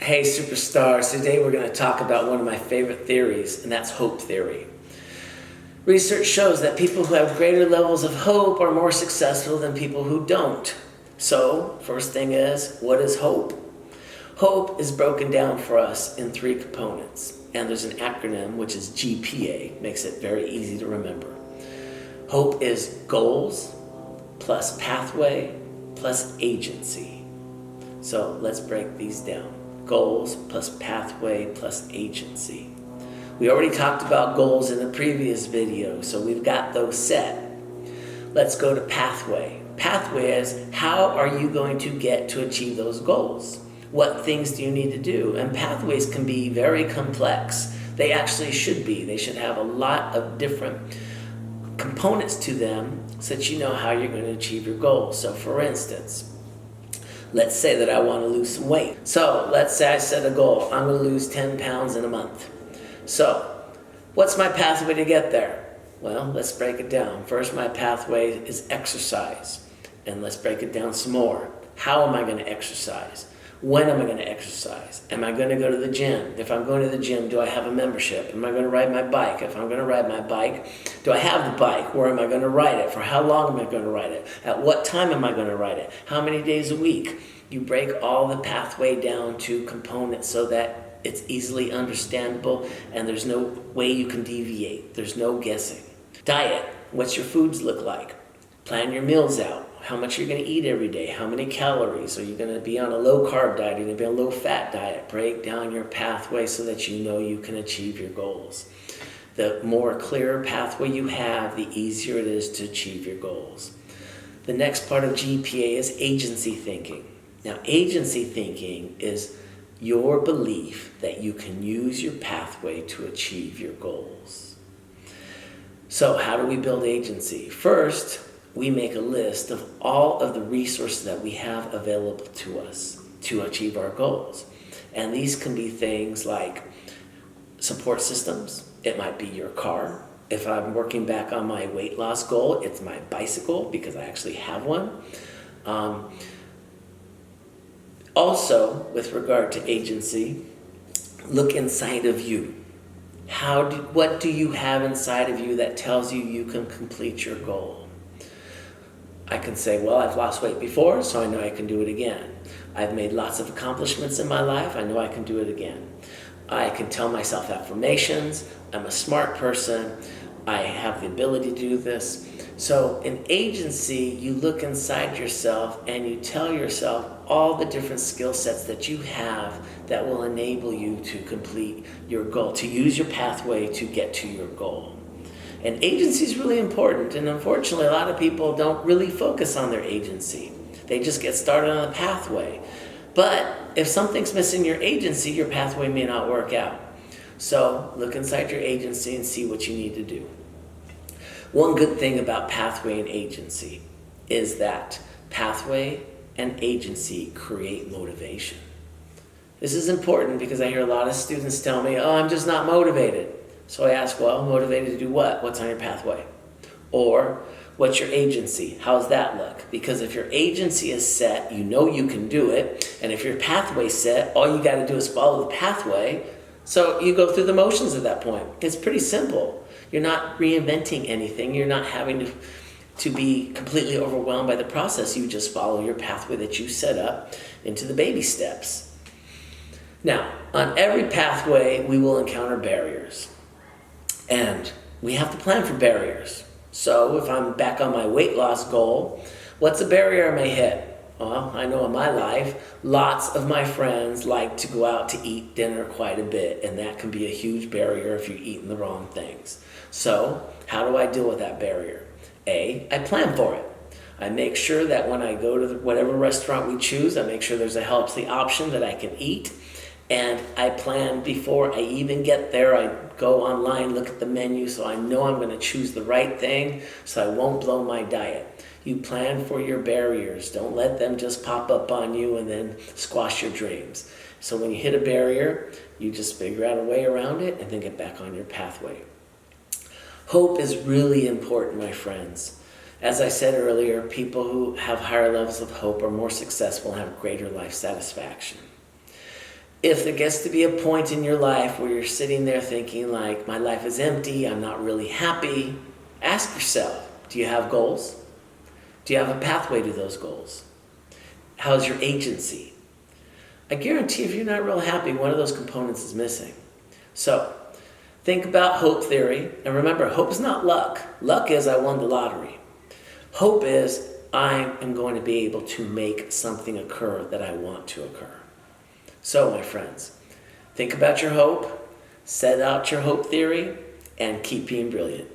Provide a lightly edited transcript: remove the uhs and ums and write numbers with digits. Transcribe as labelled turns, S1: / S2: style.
S1: Hey superstars, today we're going to talk about one of my favorite theories, and that's hope theory. Research shows that people who have greater levels of hope are more successful than people who don't. So, first thing is, what is hope? Hope is broken down for us in 3 components, and there's an acronym which is GPA, makes it very easy to remember. Hope is goals plus pathway plus agency. So let's break these down. Goals plus pathway plus agency. We already talked about goals in the previous video, so we've got those set. Let's go to pathway. Pathway is how are you going to get to achieve those goals? What things do you need to do? And pathways can be very complex. They actually should be. They should have a lot of different components to them so that you know how you're going to achieve your goals. So for instance, let's say that I want to lose some weight. So let's say I set a goal. I'm going to lose 10 pounds in a month. So what's my pathway to get there? Well, let's break it down. First, my pathway is exercise. And let's break it down some more. How am I going to exercise? When am I going to exercise? Am I going to go to the gym? If I'm going to the gym, do I have a membership? Am I going to ride my bike? If I'm going to ride my bike, do I have the bike? Where am I going to ride it? For how long am I going to ride it? At what time am I going to ride it? How many days a week? You break all the pathway down to components so that it's easily understandable and there's no way you can deviate. There's no guessing. Diet. What's your foods look like? Plan your meals out. How much you're going to eat every day, how many calories, are you going to be on a low-carb diet, are you going to be on a low-fat diet? Break down your pathway so that you know you can achieve your goals. The more clear pathway you have, the easier it is to achieve your goals. The next part of GPA is agency thinking. Now, agency thinking is your belief that you can use your pathway to achieve your goals. So how do we build agency? First, we make a list of all of the resources that we have available to us to achieve our goals. And these can be things like support systems. It might be your car. If I'm working back on my weight loss goal, it's my bicycle because I actually have one. Also, with regard to agency, look inside of you. What do you have inside of you that tells you you can complete your goal? I can say, well, I've lost weight before, so I know I can do it again. I've made lots of accomplishments in my life, I know I can do it again. I can tell myself affirmations, I'm a smart person, I have the ability to do this. So in agency, you look inside yourself and you tell yourself all the different skill sets that you have that will enable you to complete your goal, to use your pathway to get to your goal. And agency is really important, and unfortunately a lot of people don't really focus on their agency. They just get started on the pathway. But if something's missing your agency, your pathway may not work out. So look inside your agency and see what you need to do. One good thing about pathway and agency is that pathway and agency create motivation. This is important because I hear a lot of students tell me, oh, I'm just not motivated. So I ask, well, motivated to do what? What's on your pathway? Or, what's your agency? How's that look? Because if your agency is set, you know you can do it. And if your pathway's set, all you got to do is follow the pathway. So you go through the motions at that point. It's pretty simple. You're not reinventing anything. You're not having to be completely overwhelmed by the process. You just follow your pathway that you set up into the baby steps. Now, on every pathway, we will encounter barriers. And we have to plan for barriers. So if I'm back on my weight loss goal, what's a barrier I may hit? Well, I know in my life, lots of my friends like to go out to eat dinner quite a bit, and that can be a huge barrier if you're eating the wrong things. So how do I deal with that barrier? I plan for it. I make sure that when I go to whatever restaurant we choose, I make sure there's a healthy option that I can eat. And I plan before I even get there. I go online, look at the menu, so I know I'm going to choose the right thing, so I won't blow my diet. You plan for your barriers. Don't let them just pop up on you and then squash your dreams. So when you hit a barrier, you just figure out a way around it and then get back on your pathway. Hope is really important, my friends. As I said earlier, people who have higher levels of hope are more successful and have greater life satisfaction. If there gets to be a point in your life where you're sitting there thinking like, my life is empty, I'm not really happy, ask yourself, do you have goals? Do you have a pathway to those goals? How's your agency? I guarantee if you're not real happy, one of those components is missing. So think about hope theory. And remember, hope is not luck. Luck is I won the lottery. Hope is I am going to be able to make something occur that I want to occur. So, my friends, think about your hope, set out your hope theory, and keep being brilliant.